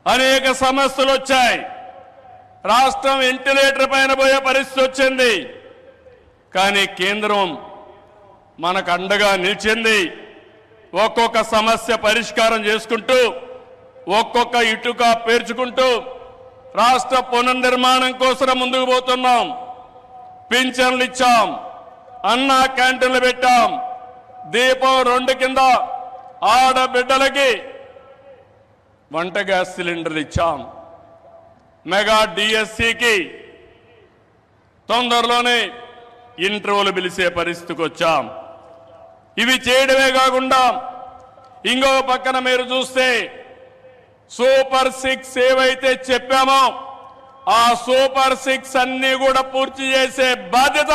అనేక సమస్యలు వచ్చాయి. రాష్ట్రం వెంటిలేటర్ పైన పోయే పరిస్థితి వచ్చింది. కానీ కేంద్రం మనకు అండగా నిలిచింది. ఒక్కొక్క సమస్య పరిష్కారం చేసుకుంటూ ఒక్కొక్క ఇటుక పేర్చుకుంటూ రాష్ట్ర పునర్నిర్మాణం కోసం ముందుకు పోతున్నాం. పింఛన్లు ఇచ్చాం, అన్నా క్యాంటీన్లు పెట్టాం, దీపం 2 కింద ఆడబిడ్డలకి వంట గ్యాస్ సిలిండర్లు ఇచ్చాం, మెగా డిఎస్సికి తొందరలోనే ఇంటర్వ్యూలు పిలిచే పరిస్థితికి వచ్చాం. ఇవి చేయడమే కాకుండా ఇంకో పక్కన మీరు చూస్తే సూపర్ 6 ఏవైతే చెప్పామో ఆ సూపర్ 6 అన్ని కూడా పూర్తి చేసే బాధ్యత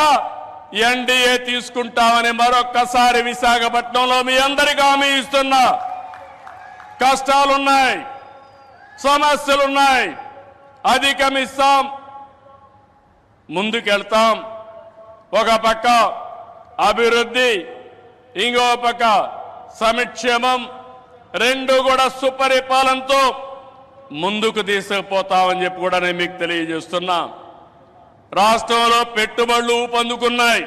ఎన్డీఏ తీసుకుంటామని మరొక్కసారి విశాఖపట్నంలో మీ అందరికీ హామీ ఇస్తున్నా. కష్టాలున్నాయి, సమస్యలున్నాయి, అధిగమిస్తాం, ముందుకెళ్తాం. ఒక పక్క అభివృద్ధి, ఇంకో పక్క సంక్షేమం, రెండు కూడా సుపరిపాలనతో ముందుకు తీసుకుపోతామని చెప్పి కూడా నేను మీకు తెలియజేస్తున్నా. రాష్ట్రంలో పెట్టుబడులు ఊపందుకున్నాయి.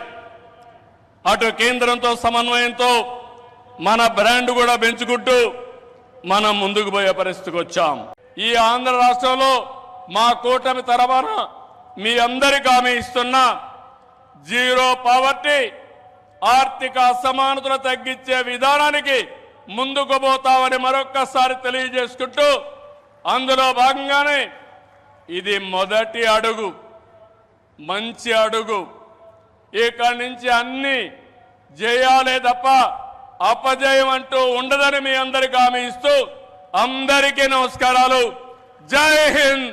అటు కేంద్రంతో సమన్వయంతో మన బ్రాండ్ కూడా పెంచుకుంటూ మనం ముందుకు పోయే పరిస్థితికి వచ్చాం. ఈ ఆంధ్ర రాష్ట్రంలో మా కూటమి తరఫున మీ అందరికీ హామీ ఇస్తున్నా. జీరో పావర్టీ, ఆర్థిక అసమానతలు తగ్గించే విధానానికి ముందుకు పోతామని మరొక్కసారి తెలియజేసుకుంటూ, అందులో భాగంగానే ఇది మొదటి అడుగు, మంచి అడుగు. ఇక్కడి నుంచి అన్ని జయాలే తప్ప అపజయం అంటూ ఉండదని మీ అందరికీ హామీ ఇస్తూ అందరికీ నమస్కారాలు. జై హింద్.